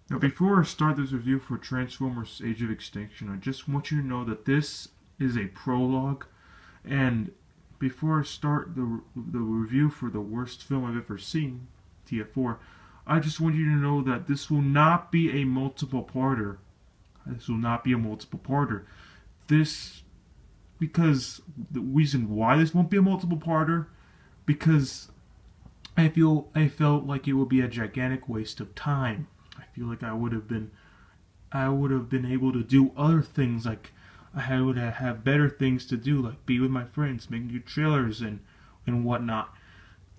Now, before I start this review for Transformers Age of Extinction, I just want you to know that this is a prologue, and before I start the review for the worst film I've ever seen, TF4, I just want you to know that this will not be a multiple parter. This will not be a multiple parter. This, because the reason why this won't be a multiple parter, because I felt like it would be a gigantic waste of time. I feel like I would have been able to do other things, like I would have better things to do, like be with my friends, make new trailers and whatnot.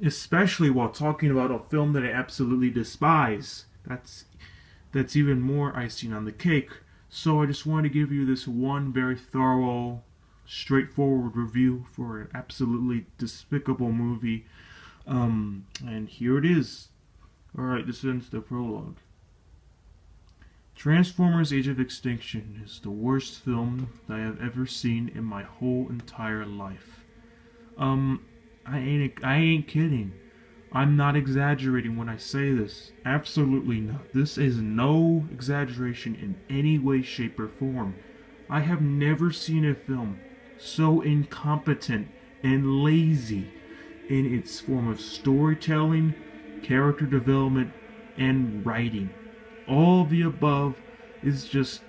Especially while talking about a film that I absolutely despise. That's even more icing on the cake. So I just wanted to give you this one very thorough, straightforward review for an absolutely despicable movie. And here it is. Alright, this ends the prologue. Transformers Age of Extinction is the worst film that I have ever seen in my whole entire life. I ain't kidding. I'm not exaggerating when I say this. Absolutely not. This is no exaggeration in any way, shape, or form. I have never seen a film so incompetent and lazy in its form of storytelling, character development, and writing. All of the above is just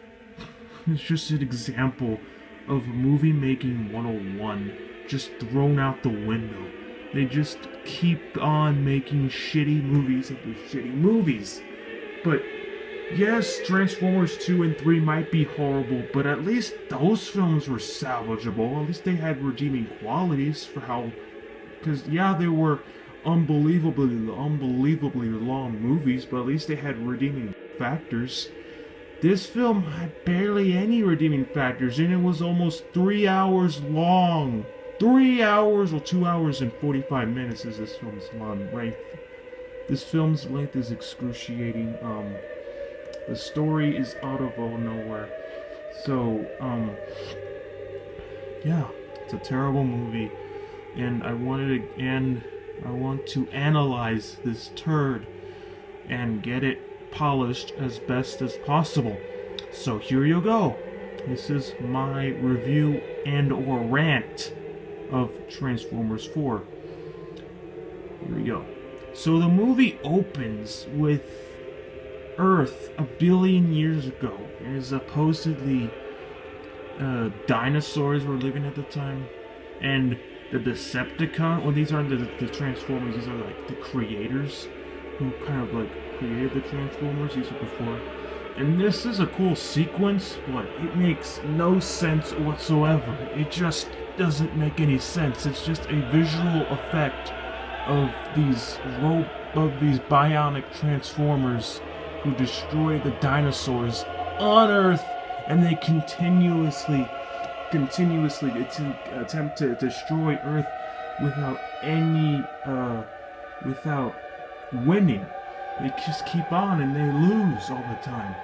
it's just an example of movie making 101 just thrown out the window. They just keep on making shitty movies after shitty movies. But yes, Transformers 2 and 3 might be horrible, but at least those films were salvageable. At least they had redeeming qualities for how... Because, yeah, they were unbelievably long movies, but at least they had redeeming factors. This film had barely any redeeming factors, and it was almost 3 hours long. 3 hours, or 2 hours and 45 minutes is this film's length. This film's length is excruciating. The story is out of nowhere. So, yeah, it's a terrible movie, and I want to analyze this turd and get it polished as best as possible. So here you go. This is my review and or rant of Transformers 4. Here we go. So the movie opens with Earth a billion years ago. There's supposedly dinosaurs were living at the time, and the Decepticon, well, these aren't the Transformers, these are like the creators who kind of like created the Transformers. These are before. And this is a cool sequence, but it makes no sense whatsoever. It just doesn't make any sense. It's just a visual effect of these bionic Transformers who destroy the dinosaurs on Earth, and they continuously attempt to destroy Earth without winning. They just keep on and they lose all the time.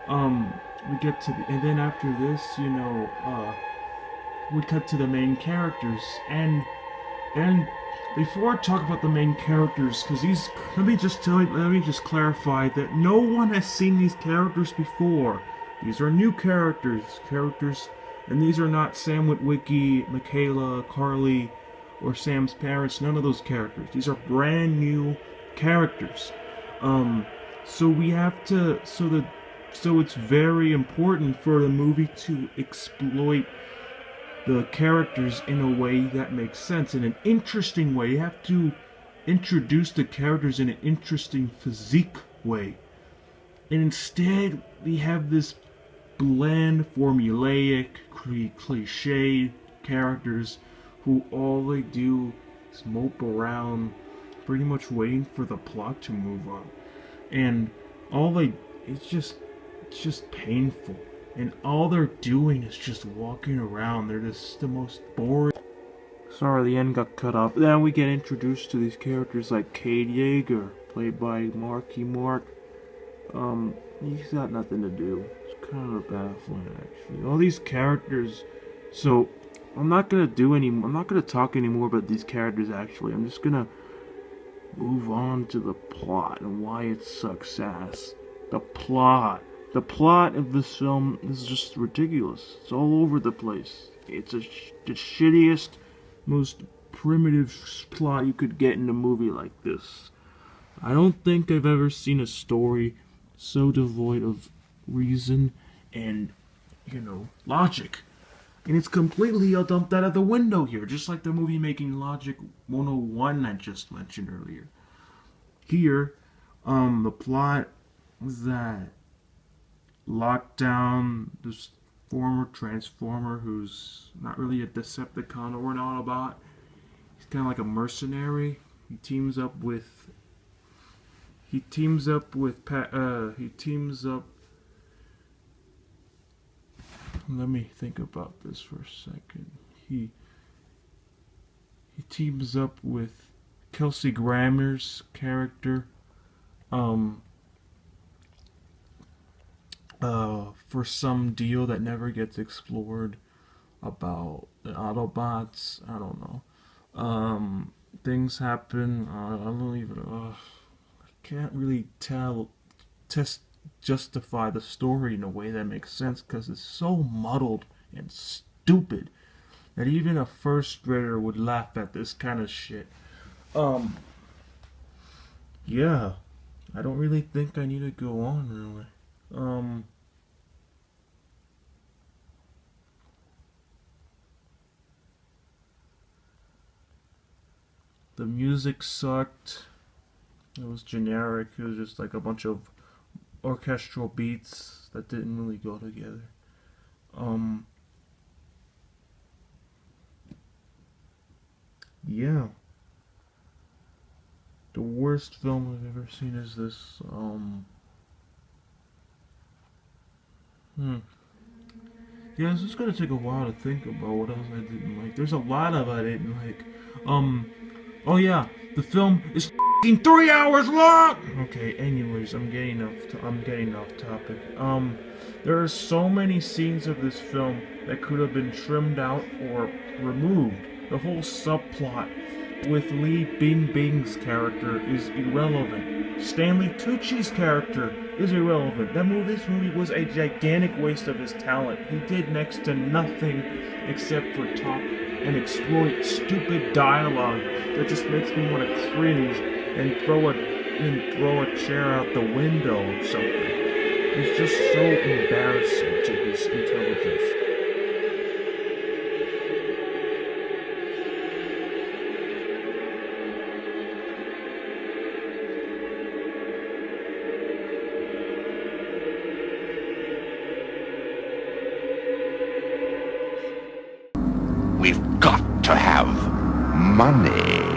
And then after this, we cut to the main characters, and before I talk about the main characters, because let me just clarify that no one has seen these characters before. These are new characters, and these are not Sam Witwicky, Michaela, Carly, or Sam's parents. None of those characters. These are brand new characters. So it's very important for the movie to exploit the characters in a way that makes sense, in an interesting way. You have to introduce the characters in an interesting physique way. And instead, we have this bland, formulaic, cliche characters who all they do is mope around, pretty much waiting for the plot to move on. And it's just painful. And all they're doing is just walking around. They're just the most boring. Sorry, the end got cut off. Then we get introduced to these characters like Cade Yeager, played by Marky Mark. He's got nothing to do. It's kind of baffling, actually. All these characters. So, I'm not gonna talk anymore about these characters, actually. I'm just gonna move on to the plot and why it sucks ass. The plot. The plot of this film is just ridiculous. It's all over the place. It's the shittiest, most primitive plot you could get in a movie like this. I don't think I've ever seen a story so devoid of reason and, logic. And it's completely dumped out of the window here, just like the movie Making Logic 101 I just mentioned earlier. Here, the plot is that Lockdown, this former Transformer who's not really a Decepticon or an Autobot, he's kind of like a mercenary. He teams up. Let me think about this for a second. He teams up with Kelsey Grammer's character, for some deal that never gets explored about the Autobots. I don't know. Things happen. I don't even. I can't really justify the story in a way that makes sense because it's so muddled and stupid that even a first grader would laugh at this kind of shit. Yeah, I don't really think I need to go on really. The music sucked. It was generic. It was just like a bunch of orchestral beats that didn't really go together. Yeah. The worst film I've ever seen is this. Yeah, it's just gonna take a while to think about what else I didn't like. There's a lot of I didn't like. Oh yeah, the film is 3 hours long. Okay, anyways, I'm getting off topic. There are so many scenes of this film that could have been trimmed out or removed. The whole subplot with Lee Bing Bing's character is irrelevant. Stanley Tucci's character is irrelevant. This movie was a gigantic waste of his talent. He did next to nothing except for talk and exploit stupid dialogue that just makes me want to cringe and throw a chair out the window or something. It's just so embarrassing to his intelligence. We've got to have money.